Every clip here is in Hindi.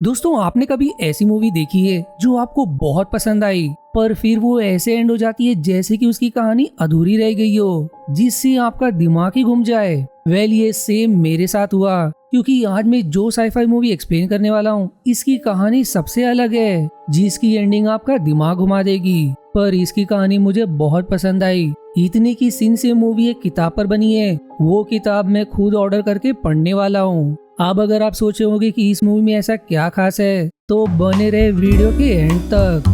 दोस्तों, आपने कभी ऐसी मूवी देखी है जो आपको बहुत पसंद आई पर फिर वो ऐसे एंड हो जाती है जैसे कि उसकी कहानी अधूरी रह गई हो, जिससे आपका दिमाग ही घूम जाए। ये सेम मेरे साथ हुआ, क्योंकि आज मैं जो साईफाई मूवी एक्सप्लेन करने वाला हूँ इसकी कहानी सबसे अलग है, जिसकी एंडिंग आपका दिमाग घुमा देगी। पर इसकी कहानी मुझे बहुत पसंद आई, इतनी की सीन से मूवी एक किताब पर बनी है। वो किताब मैं खुद ऑर्डर करके पढ़ने वाला हूँ। अब अगर आप सोचे होंगे कि इस मूवी में ऐसा क्या खास है, तो बने रहे वीडियो के एंड तक।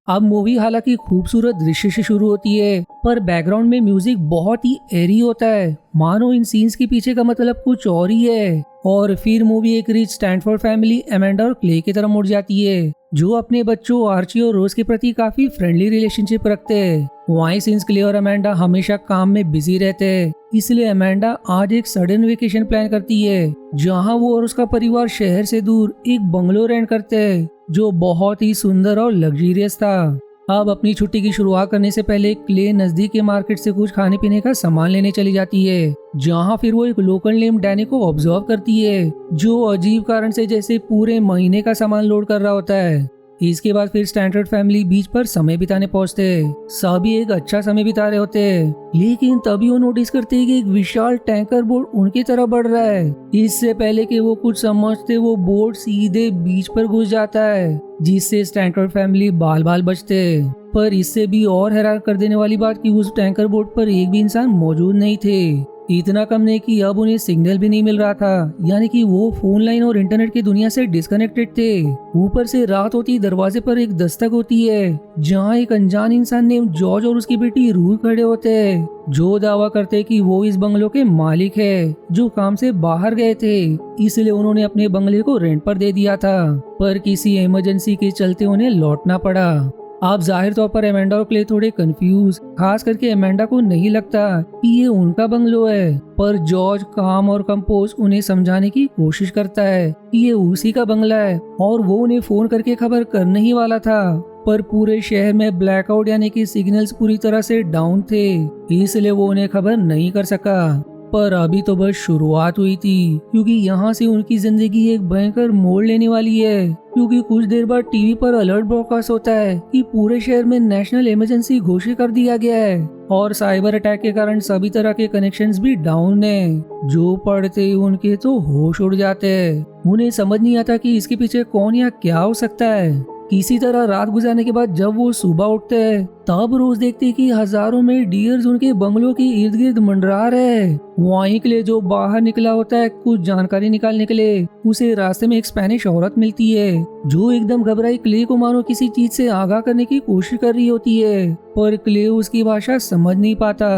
अब मूवी हालांकि खूबसूरत दृश्य से शुरू होती है, पर बैकग्राउंड में म्यूजिक बहुत ही एरी होता है, मानो इन सीन्स के पीछे का मतलब कुछ और ही है। और फिर मूवी एक रिच स्टैनफोर्ड फैमिली एमेंडा और क्ले की तरफ मुड़ जाती है, जो अपने बच्चों आर्ची और रोज के प्रति काफी फ्रेंडली रिलेशनशिप रखते हैं। वहीं सिंस क्ले और अमेंडा हमेशा काम में बिजी रहते हैं, इसलिए अमेंडा आज एक सडन वेकेशन प्लान करती है, जहां वो और उसका परिवार शहर से दूर एक बंगलो रेंट करते हैं, जो बहुत ही सुंदर और लग्जरियस था। अब अपनी छुट्टी की शुरुआत करने से पहले क्ले नजदीक के मार्केट से कुछ खाने पीने का सामान लेने चली जाती है, जहां फिर वो एक लोकल नेम डैनी को ऑब्जर्व करती है, जो अजीब कारण से जैसे पूरे महीने का सामान लोड कर रहा होता है। इसके बाद फिर स्टैंडर्ड फैमिली बीच पर समय बिताने पहुंचते हैं। सभी एक अच्छा समय बिता रहे होते हैं, लेकिन तभी वो नोटिस करते हैं कि एक विशाल टैंकर बोट उनकी तरफ बढ़ रहा है। इससे पहले कि वो कुछ समझते, वो बोट सीधे बीच पर घुस जाता है, जिससे स्टैंडर्ड फैमिली बाल बाल बचते हैं। पर इससे भी और हैरान कर देने वाली बात कि उस टैंकर बोट पर एक भी इंसान मौजूद नहीं थे। इतना कम नहीं कि अब उन्हें सिग्नल भी नहीं मिल रहा था, यानी कि वो फोन लाइन और इंटरनेट की दुनिया से डिस्कनेक्टेड थे। ऊपर से रात होती दरवाजे पर एक दस्तक होती है, जहां एक अनजान इंसान नेम जॉर्ज और उसकी बेटी रूह खड़े होते हैं, जो दावा करते कि वो इस बंगलो के मालिक है, जो काम से बाहर गए थे, इसलिए उन्होंने अपने बंगले को रेंट पर दे दिया था। पर किसी इमरजेंसी के चलते उन्हें लौटना पड़ा। आप जाहिर तौर पर अमेंडा और क्ले थोड़े कंफ्यूज, खास करके अमेंडा को नहीं लगता कि ये उनका बंगलो है, पर जॉर्ज काम और कंपोज उन्हें समझाने की कोशिश करता है कि ये उसी का बंगला है, और वो उन्हें फोन करके खबर करने ही वाला था। पर पूरे शहर में ब्लैकआउट यानी कि सिग्नल्स पूरी तरह से डाउन थे, इसलिए वो उन्हें खबर नहीं कर सका। पर अभी तो बस शुरुआत हुई थी, क्योंकि यहाँ से उनकी जिंदगी एक भयंकर मोड़ लेने वाली है। क्योंकि कुछ देर बाद टीवी पर अलर्ट ब्रॉडकास्ट होता है कि पूरे शहर में नेशनल इमरजेंसी घोषित कर दिया गया है, और साइबर अटैक के कारण सभी तरह के कनेक्शंस भी डाउन हैं। जो पढ़ते ही उनके तो होश उड़ जाते हैं। उन्हें समझ नहीं आता कि इसके पीछे कौन या क्या हो सकता है। किसी तरह रात गुजारने के बाद जब वो सुबह उठते हैं, तब रोज देखते कि हजारों में डियर्स उनके बंगलों के इर्द गिर्द मंडरा रहे हैं। वहीं के लिए जो बाहर निकला होता है कुछ जानकारी निकालने के लिए, उसे रास्ते में एक स्पेनिश औरत मिलती है, जो एकदम घबराई क्ले को मानो किसी चीज से आगाह करने की कोशिश कर रही होती है, पर क्ले उसकी भाषा समझ नहीं पाता।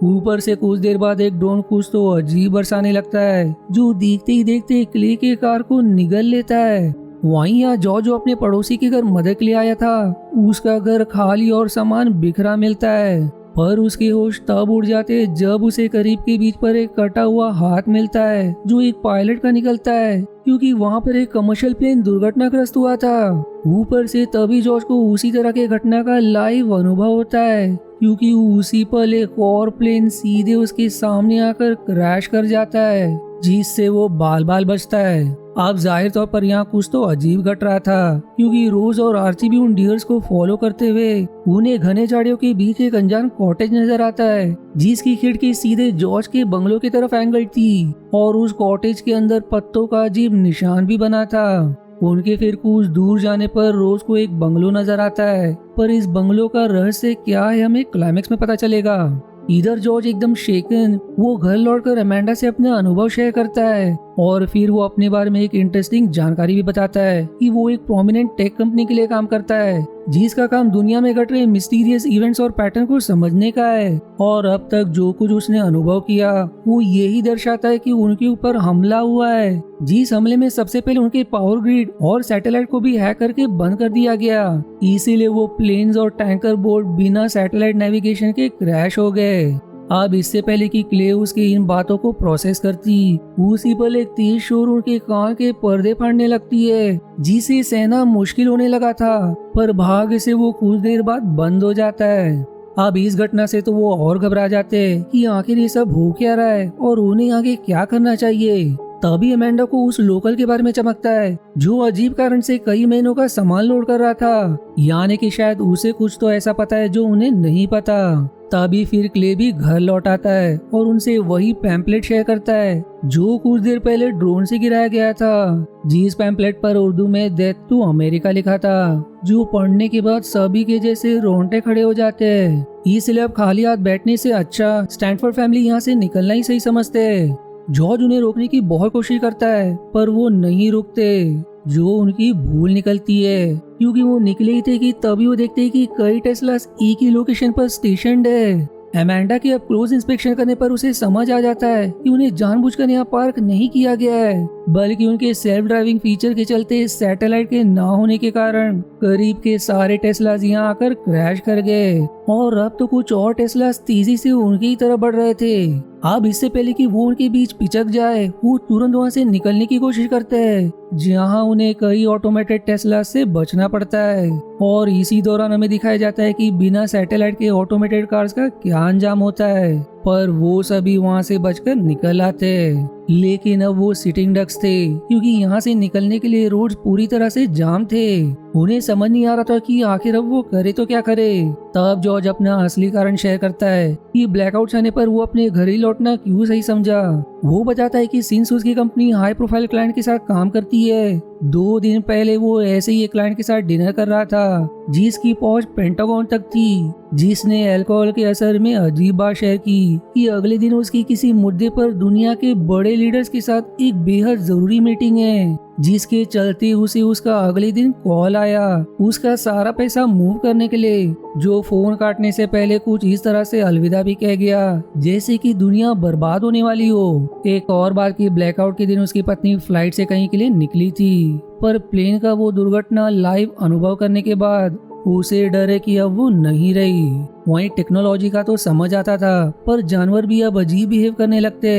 ऊपर से कुछ देर बाद एक ड्रोन कुछ तो अजीब बरसाने लगता है, जो देखते ही देखते क्ले के कार को निगल लेता है। वहीं यहाँ जो अपने पड़ोसी के घर मदद के लिए आया था, उसका घर खाली और सामान बिखरा मिलता है। पर उसके होश तब उड़ जाते जब उसे करीब के बीच पर एक कटा हुआ हाथ मिलता है, जो एक पायलट का निकलता है, क्योंकि वहाँ पर एक कमर्शियल प्लेन दुर्घटनाग्रस्त हुआ था। ऊपर से तभी जॉर्ज को उसी तरह के घटना का लाइव अनुभव होता है, क्योंकि उसी पल एक और प्लेन सीधे उसके सामने आकर क्रैश कर जाता है, जिससे वो बाल बाल बचता है। अब जाहिर तौर पर यहाँ कुछ तो अजीब घट रहा था, क्योंकि रोज और आर्ची भी उन डियर्स को फॉलो करते हुए उन्हें घने झाड़ियों के बीच एक अनजान कॉटेज नजर आता है, जिसकी खिड़की सीधे जॉर्ज के बंगलों की तरफ एंगल थी, और उस कॉटेज के अंदर पत्तों का अजीब निशान भी बना था। उनके फिर कुछ दूर जाने पर रोज को एक बंगलो नजर आता है, पर इस बंगलो का रहस्य क्या है हमें क्लाइमेक्स में पता चलेगा। इधर जॉर्ज एकदम शेकन वो घर लौटकर अमेंडा से अपना अनुभव शेयर करता है, और फिर वो अपने बारे में एक इंटरेस्टिंग जानकारी भी बताता है कि वो एक प्रोमिनेंट टेक कंपनी के लिए काम करता है, जिसका काम दुनिया में घट रहे मिस्टीरियस इवेंट्स और पैटर्न को समझने का है। और अब तक जो कुछ उसने अनुभव किया वो यही दर्शाता है कि उनके ऊपर हमला हुआ है, जिस हमले में सबसे पहले उनके पावर ग्रिड और सैटेलाइट को भी हैक करके बंद कर दिया गया। इसीलिए वो प्लेन्स और टैंकर बोट बिना सैटेलाइट नेविगेशन के क्रैश हो गए। अब इससे पहले कि क्ले उसकी इन बातों को प्रोसेस करती, उसी पल एक तेज शोर उनके कान के पर्दे फाड़ने लगती है, जिसे सहना मुश्किल होने लगा था, पर भाग्य से वो कुछ देर बाद बंद हो जाता है। अब इस घटना से तो वो और घबरा जाते हैं कि आखिर ये सब हो क्या रहा है और उन्हें आगे क्या करना चाहिए। तभी अमेंडा को उस लोकल के बारे में चमकता है जो अजीब कारण से कई महीनों का सामान लोड कर रहा था, यानी कि शायद उसे कुछ तो ऐसा पता है जो उन्हें नहीं पता। तभी फिर क्ले भी घर लौट आता है और उनसे वही पैम्पलेट शेयर करता है जो कुछ देर पहले ड्रोन से गिराया गया था, जिस पैम्पलेट पर उर्दू में डेथ टू अमेरिका लिखा था, जो पढ़ने के बाद सभी के जैसे रोंगटे खड़े हो जाते हैं। इसलिए अब खाली हाथ बैठने से अच्छा स्टैनफोर्ड फैमिली यहाँ से निकलना ही सही समझते हैं। जॉर्ज उन्हें रोकने की बहुत कोशिश करता है पर वो नहीं रुकते, जो उनकी भूल निकलती है, क्योंकि वो निकले ही थे कि तभी वो देखते हैं कि कई टेस्लास एक ही लोकेशन पर स्टेशन्ड है। अमेंडा के अब क्लोज इंस्पेक्शन करने पर उसे समझ आ जाता है कि उन्हें जानबूझकर यहाँ पार्क नहीं किया गया है, बल्कि उनके सेल्फ ड्राइविंग फीचर के चलते सैटेलाइट के ना होने के कारण करीब के सारे टेस्लास यहाँ आकर क्रैश कर गए और अब तो कुछ और टेस्लास तेजी से उनकी ही तरफ बढ़ रहे थे। अब इससे पहले कि वो उनके बीच पिचक जाए, वो तुरंत वहाँ से निकलने की कोशिश करते हैं, जहाँ उन्हें कई ऑटोमेटेड टेस्ला से बचना पड़ता है। और इसी दौरान हमें दिखाया जाता है कि बिना सैटेलाइट के ऑटोमेटेड कार्स का क्या अंजाम होता है, पर वो सभी वहाँ से बचकर निकल आते। लेकिन अब वो सिटिंग डक्स थे, क्योंकि यहाँ से निकलने के लिए रोड्स पूरी तरह से जाम थे। उन्हें समझ नहीं आ रहा था कि आखिर अब वो करे तो क्या करे। तब जॉर्ज अपना असली कारण शेयर करता है कि ब्लैकआउट आने पर वो अपने घर ही लौटना क्यों सही समझा। वो बताता है कि सिंस उसकी कंपनी हाई प्रोफाइल क्लाइंट के साथ काम करती है, 2 दिन पहले वो ऐसे ही एक क्लाइंट के साथ डिनर कर रहा था जिसकी पहुंच पेंटागन तक थी, जिसने अल्कोहल के असर में अजीब बात शेयर की कि अगले दिन उसकी किसी मुद्दे पर दुनिया के बड़े लीडर्स के साथ एक बेहद जरूरी मीटिंग है, जिसके चलते उसे उसका अगले दिन कॉल आया उसका सारा पैसा मूव करने के लिए, जो फोन काटने से पहले कुछ इस तरह से अलविदा भी कह गया जैसे कि दुनिया बर्बाद होने वाली हो। एक और बात कि ब्लैकआउट के दिन उसकी पत्नी फ्लाइट से कहीं के लिए निकली थी, पर प्लेन का वो दुर्घटना लाइव अनुभव करने के बाद उसे डर है कि अब वो नहीं रही। वहीं टेक्नोलॉजी का तो समझ आता था, पर जानवर भी अब अजीब बिहेव करने लगते।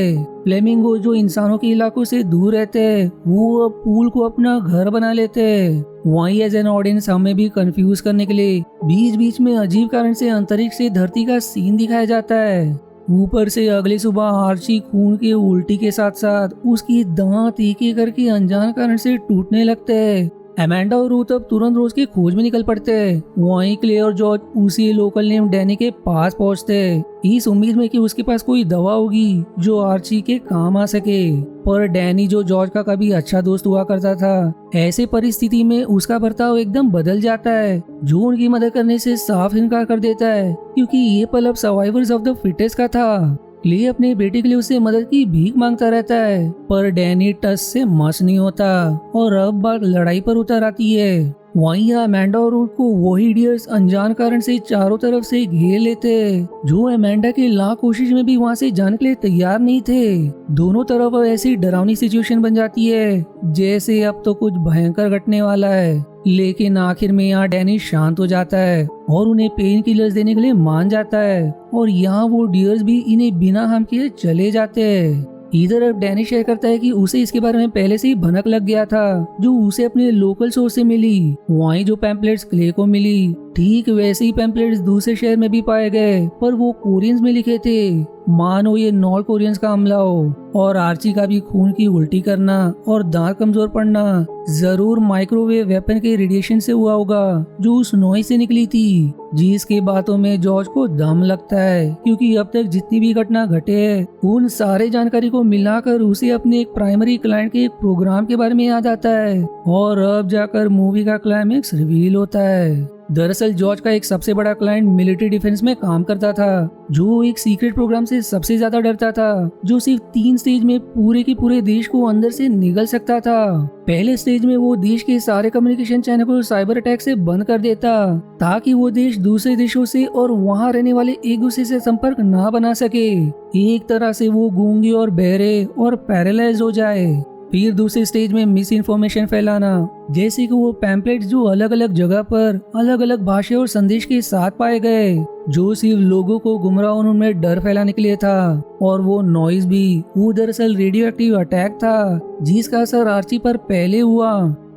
फ्लेमिंगो जो इंसानों के इलाकों से दूर रहते, वो अब पूल को अपना घर बना लेते। वहीं एज एन ऑडियंस हमें भी कंफ्यूज करने के लिए बीच बीच में अजीब कारण से अंतरिक्ष से धरती का सीन दिखाया जाता है। ऊपर से अगली सुबह आर्ची खून के उल्टी के साथ साथ उसकी दांत एक एक करके अनजान कारण से टूटने लगते हैं। अमेंडा और रूथ अब तुरंत रोज की खोज में निकल पड़ते हैं। वहीं क्ले और जॉर्ज उसी लोकल नेम डैनी के पास पहुंचते, इस उम्मीद में कि उसके पास कोई दवा होगी जो आर्ची के काम आ सके। पर डैनी जो जॉर्ज का कभी अच्छा दोस्त हुआ करता था, ऐसे परिस्थिति में उसका बर्ताव एकदम बदल जाता है, जो उनकी मदद करने से साफ इनकार कर देता है, क्योंकि ये पल अब सर्वाइवर्स ऑफ द फिटेस्ट का था। क्ले अपने बेटे के लिए उससे मदद की भीख मांगता रहता है, पर डैनी टस से मस नहीं होता और अब बात लड़ाई पर उतर आती है। वहीं अमेंडा और रूथ को वही डियर्स अनजान कारण से चारों तरफ से घेर लेते, जो अमेंडा के लाख कोशिश में भी वहां से जाने के लिए तैयार नहीं थे। दोनों तरफ ऐसी डरावनी सिचुएशन बन जाती है जैसे अब तो कुछ भयंकर घटने वाला है। लेकिन आखिर में यहाँ डैनी शांत हो जाता है और उन्हें पेन किलर्स देने के लिए मान जाता है, और यहाँ वो डियर्स भी इन्हें बिना हार्म किए चले जाते हैं। इधर अब डैनी शेयर करता है कि उसे इसके बारे में पहले से ही भनक लग गया था, जो उसे अपने लोकल सोर्स से मिली। वहीं जो पैम्पलेट्स क्ले को मिली, ठीक वैसे ही पैम्पलेट्स दूसरे शहर में भी पाए गए, पर वो कोरियंस में लिखे थे, मानो ये नॉर्थ कोरियंस का हमला हो। और आर्ची का भी खून की उल्टी करना और दांत कमजोर पड़ना जरूर माइक्रोवेव वेपन के रेडिएशन से हुआ होगा जो उस नॉइज से निकली थी, जिसकी बातों में जॉर्ज को दम लगता है, क्योंकि अब तक जितनी भी घटना घटे है उन सारे जानकारी को मिलाकर उसे अपने एक प्राइमरी क्लाइंट के एक प्रोग्राम के बारे में याद आता है, और अब जाकर मूवी का क्लाइमेक्स रिवील होता है। दरअसल जॉर्ज का एक सबसे बड़ा क्लाइंट मिलिट्री डिफेंस में काम करता था, जो एक सीक्रेट प्रोग्राम से सबसे ज्यादा डरता था, जो सिर्फ 3 स्टेज में पूरे के पूरे देश को अंदर से निगल सकता था। पहले स्टेज में वो देश के सारे कम्युनिकेशन चैनल को साइबर अटैक से बंद कर देता, ताकि वो देश दूसरे देशों से और वहाँ रहने वाले एक दूसरे से संपर्क ना बना सके। एक तरह से वो गूंगे और बहरे और पैरालाइज हो जाए। फिर दूसरे स्टेज में मिस इन्फॉर्मेशन फैलाना, जैसे कि वो पैम्पलेट्स जो अलग अलग जगह पर अलग अलग भाषा और संदेश के साथ पाए गए, जो सिर्फ लोगों को गुमराह और उनमें डर फैलाने के लिए था। और वो नॉइज भी, वो दरअसल रेडियो एक्टिव अटैक था, जिसका असर आर्ची पर पहले हुआ।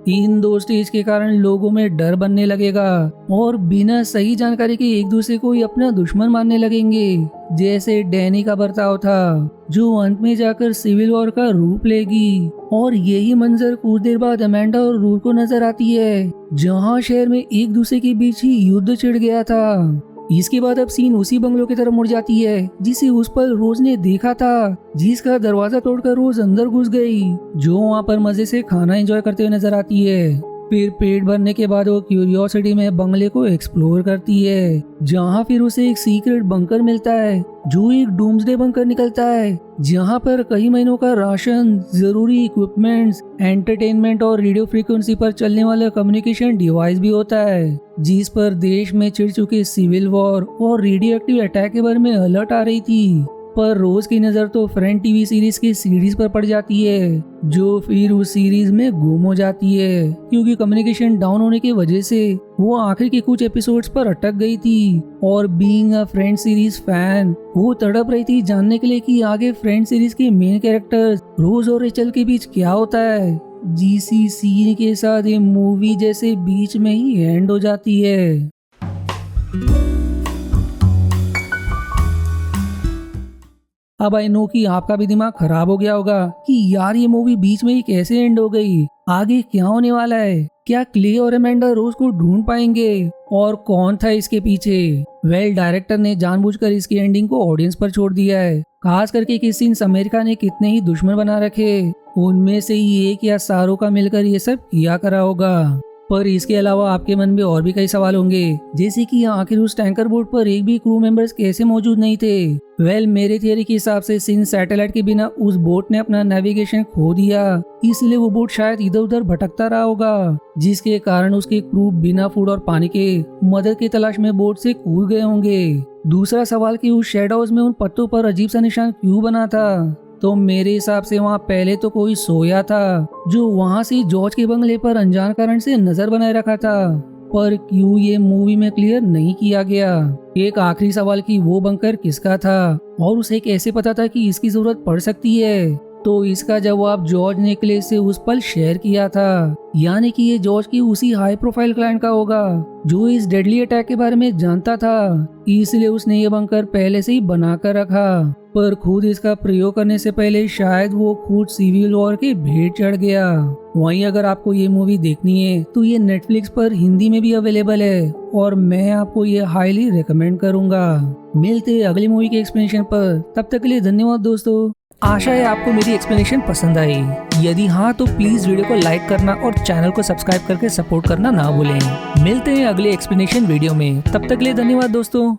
इन दो स्टेज के कारण लोगों में डर बनने लगेगा और बिना सही जानकारी के एक दूसरे को ही अपना दुश्मन मानने लगेंगे, जैसे डैनी का बर्ताव था, जो अंत में जाकर सिविल वॉर का रूप लेगी। और यही मंजर कुछ देर बाद अमेंडा और रूर को नजर आती है, जहां शहर में एक दूसरे के बीच ही युद्ध छिड़ गया था। इसके बाद अब सीन उसी बंगलों की तरफ मुड़ जाती है जिसे उस पल रोज ने देखा था, जिसका दरवाजा तोड़कर रोज अंदर घुस गई, जो वहाँ पर मजे से खाना एंजॉय करते हुए नजर आती है। फिर पेट भरने के बाद वो क्यूरियोसिटी में बंगले को एक्सप्लोर करती है, जहाँ फिर उसे एक सीक्रेट बंकर मिलता है, जो एक डूम्सडे बंकर निकलता है, जहाँ पर कई महीनों का राशन, जरूरी इक्विपमेंट्स, एंटरटेनमेंट और रेडियो फ्रीक्वेंसी पर चलने वाला कम्युनिकेशन डिवाइस भी होता है, जिस पर देश में छिड़ चुके सिविल वॉर और रेडियो एक्टिव अटैक के बारे में अलर्ट आ रही थी। पर रोज की नजर तो फ्रेंड टीवी सीरीज की सीरीज पर पड़ जाती है, जो फिर उस सीरीज में गुम हो जाती है, क्योंकि कम्युनिकेशन डाउन होने की वजह से वो आखिर के कुछ एपिसोड्स पर अटक गई थी। और being a friend series fan, वो तड़प रही थी जानने के लिए कि आगे फ्रेंड सीरीज के मेन कैरेक्टर्स रोज और रेचल के बीच क्या होता है, जिसी सीन के साथ ये मूवी जैसे बीच में ही एंड हो जाती है। अब आई नो कि आपका भी दिमाग खराब हो गया होगा कि यार ये मूवी बीच में ही कैसे एंड हो गई, आगे क्या होने वाला है, क्या क्ले और अमेंडा रोज को ढूंढ पाएंगे और कौन था इसके पीछे। डायरेक्टर ने जानबूझकर इसकी एंडिंग को ऑडियंस पर छोड़ दिया है, खास करके किस सीन्स अमेरिका ने कितने ही दुश्मन बना रखे, उनमें से ही एक या सारों का मिलकर ये सब किया करा होगा। पर इसके अलावा आपके मन में और भी कई सवाल होंगे, जैसे कि आखिर उस टैंकर बोट पर एक भी क्रू मेंबर्स कैसे मौजूद नहीं थे। मेरे थियरी के हिसाब से सिंस सैटेलाइट के बिना उस बोट ने अपना नेविगेशन खो दिया, इसलिए वो बोट शायद इधर उधर भटकता रहा होगा, जिसके कारण उसके क्रू बिना फूड और पानी के मदद की तलाश में बोट से कूद गए होंगे। दूसरा सवाल कि उस शेड हाउस में उन पत्तों पर अजीब सा निशान क्यों बना था, तो मेरे हिसाब से वहाँ पहले तो कोई सोया था, जो वहाँ से जॉर्ज के बंगले पर अनजान कारण से नजर बनाए रखा था, पर क्यों ये मूवी में क्लियर नहीं किया गया। एक आखिरी सवाल कि वो बंकर किसका था और उसे कैसे पता था कि इसकी जरूरत पड़ सकती है, तो इसका जवाब जॉर्ज ने क्ले से उस पल शेयर किया था, यानी कि ये जॉर्ज की उसी हाई प्रोफाइल क्लाइंट का होगा जो इस डेडली अटैक के बारे में जानता था, इसलिए उसने ये बंकर पहले से ही बना कर रखा। पर खुद इसका प्रयोग करने से पहले शायद वो खुद सिविल वॉर के भेंट चढ़ गया। वहीं अगर आपको ये मूवी देखनी है तो ये नेटफ्लिक्स पर हिंदी में भी अवेलेबल है और मैं आपको ये हाईली रिकमेंड करूंगा। मिलते हैं अगली मूवी के एक्सप्लेनेशन पर, तब तक के लिए धन्यवाद दोस्तों। आशा है आपको मेरी एक्सप्लेनेशन पसंद आई, यदि हाँ तो प्लीज वीडियो को लाइक करना और चैनल को सब्सक्राइब करके सपोर्ट करना ना भूलें। मिलते हैं अगले एक्सप्लेनेशन वीडियो में, तब तक के लिए धन्यवाद दोस्तों।